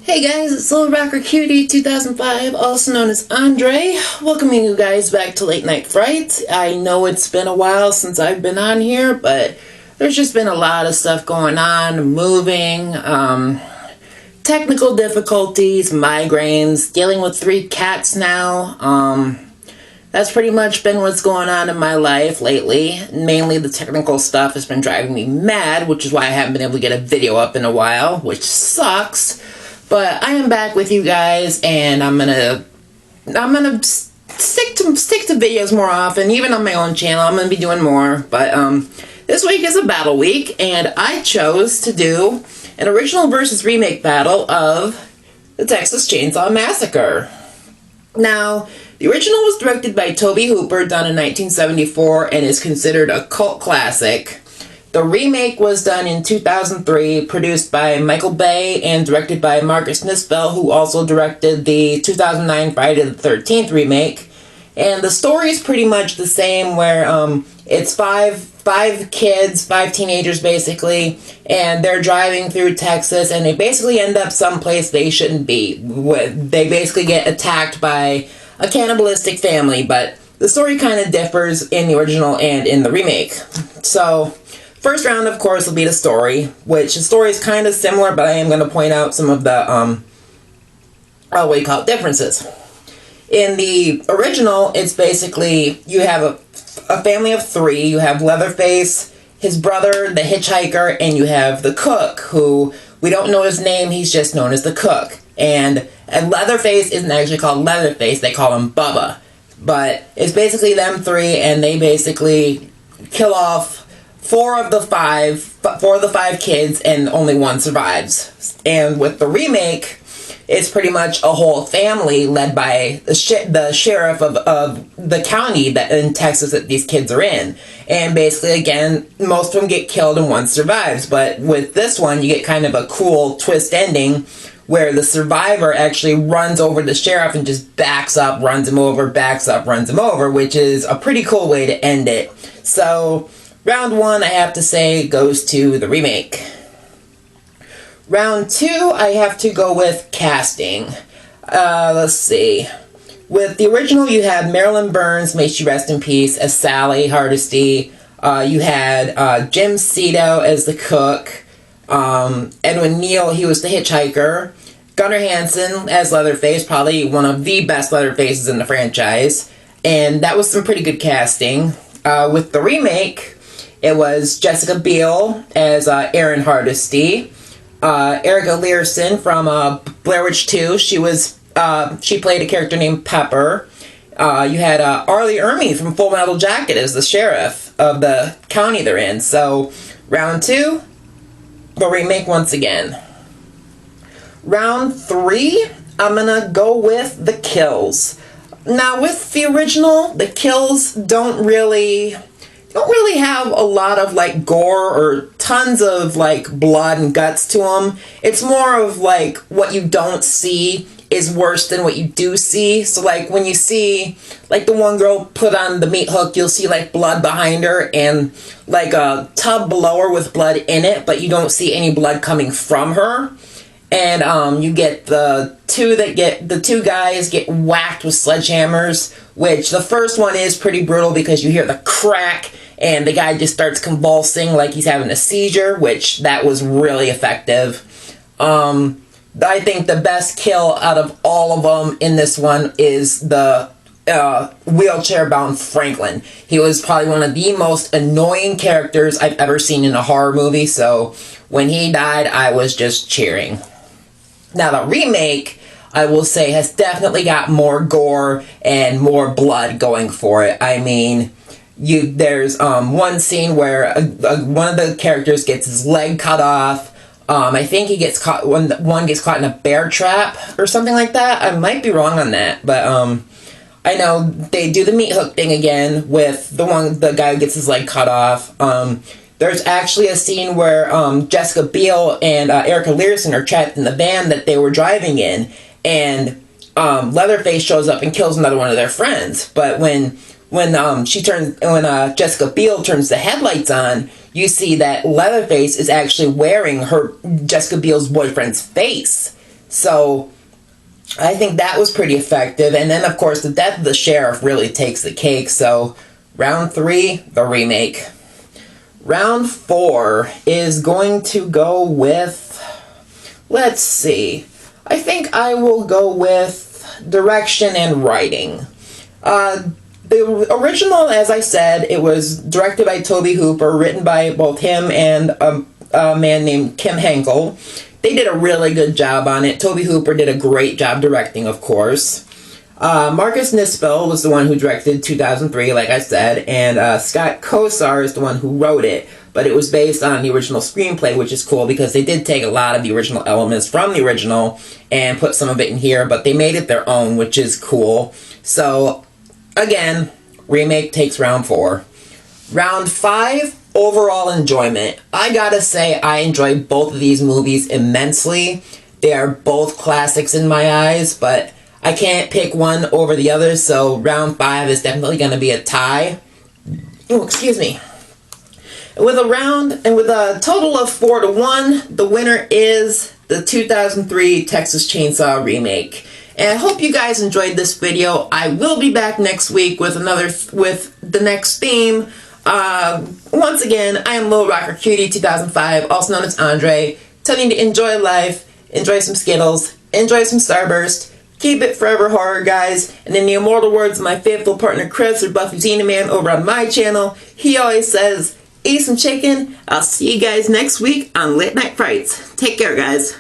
Hey guys, it's Little Rocker Cutie 2005, also known as Andre, welcoming you guys back to Late Night Fright. I know it's been a while since I've been on here, but there's just been a lot of stuff going on, moving, technical difficulties, migraines, dealing with 3 cats now. That's pretty much been what's going on in my life lately. Mainly the technical stuff has been driving me mad, which is why I haven't been able to get a video up in a while, which sucks. But I am back with you guys, and I'm gonna stick to videos more often, even on my own channel. I'm gonna be doing more. But this week is a battle week, and I chose to do an original versus remake battle of the Texas Chainsaw Massacre. Now, the original was directed by Tobe Hooper, done in 1974, and is considered a cult classic. The remake was done in 2003, produced by Michael Bay and directed by Marcus Nispel, who also directed the 2009 Friday the 13th remake. And the story is pretty much the same, where it's five kids, 5 teenagers basically, and they're driving through Texas, and they basically end up someplace they shouldn't be. They basically get attacked by a cannibalistic family, but the story kind of differs in the original and in the remake. So, first round, of course, will be the story, which the story is kind of similar, but I am going to point out some of the, differences. In the original, it's basically, you have a family of 3. You have Leatherface, his brother, the hitchhiker, and you have the cook, who, we don't know his name, he's just known as the cook. And Leatherface isn't actually called Leatherface, they call him Bubba. But it's basically them 3, and they basically kill off 4 of the 5 kids, and only 1 survives. And with the remake, it's pretty much a whole family led by the sheriff of the county that in Texas that these kids are in. And basically, again, most of them get killed and 1 survives. But with this one, you get kind of a cool twist ending where the survivor actually runs over the sheriff and just backs up, runs him over, backs up, runs him over, which is a pretty cool way to end it. So round 1, I have to say, goes to the remake. Round 2, I have to go with casting. Let's see. With the original, you had Marilyn Burns, may she rest in peace, as Sally Hardesty. You had Jim Cito as the cook. Edwin Neal, he was the hitchhiker. Gunnar Hansen as Leatherface, probably one of the best Leatherfaces in the franchise. And that was some pretty good casting. With the remake, it was Jessica Biel as Erin Hardesty. Erica Learson from Blair Witch 2. She played a character named Pepper. You had Arlie Ermey from Full Metal Jacket as the sheriff of the county they're in. So, round 2, the remake once again. Round 3, I'm gonna go with the kills. Now, with the original, the kills don't really have a lot of like gore or tons of like blood and guts to them. It's more of like what you don't see is worse than what you do see. So like when you see like the one girl put on the meat hook, you'll see like blood behind her and like a tub below her with blood in it, but you don't see any blood coming from her. And you get the 2 guys get whacked with sledgehammers, which the first one is pretty brutal because you hear the crack and the guy just starts convulsing like he's having a seizure, which that was really effective. I think the best kill out of all of them in this one is the wheelchair-bound Franklin. He was probably one of the most annoying characters I've ever seen in a horror movie, so when he died, I was just cheering. Now, the remake, I will say, has definitely got more gore and more blood going for it. I mean, there's one scene where one of the characters gets his leg cut off. I think he gets caught, one gets caught in a bear trap or something like that. I might be wrong on that, but I know they do the meat hook thing again with the guy who gets his leg cut off. There's actually a scene where Jessica Biel and Erica Learson are trapped in the van that they were driving in, and Leatherface shows up and kills another one of their friends. But when Jessica Biel turns the headlights on, you see that Leatherface is actually wearing Jessica Biel's boyfriend's face. So I think that was pretty effective. And then, of course, the death of the sheriff really takes the cake. So round 3, the remake. Round 4 is going to go with, let's see, I think I will go with direction and writing. The original, as I said, it was directed by Tobe Hooper, written by both him and a man named Kim Henkel. They did a really good job on it. Tobe Hooper did a great job directing, of course. Marcus Nispel was the one who directed 2003, like I said, and Scott Kosar is the one who wrote it. But it was based on the original screenplay, which is cool because they did take a lot of the original elements from the original and put some of it in here, but they made it their own, which is cool. So, again, remake takes round 4. Round 5, overall enjoyment. I gotta say, I enjoy both of these movies immensely. They are both classics in my eyes, but I can't pick one over the other, so round 5 is definitely gonna be a tie. Oh, excuse me. With a total of 4-1, the winner is the 2003 Texas Chainsaw Remake. And I hope you guys enjoyed this video. I will be back next week with the next theme. Once again, I am Lil Rocker Cutie 2005, also known as Andre, telling you to enjoy life, enjoy some Skittles, enjoy some Starburst, keep it forever horror, guys. And in the immortal words of my faithful partner Chris, or Buffy Xena Man over on my channel, he always says, eat some chicken. I'll see you guys next week on Late Night Frights. Take care, guys.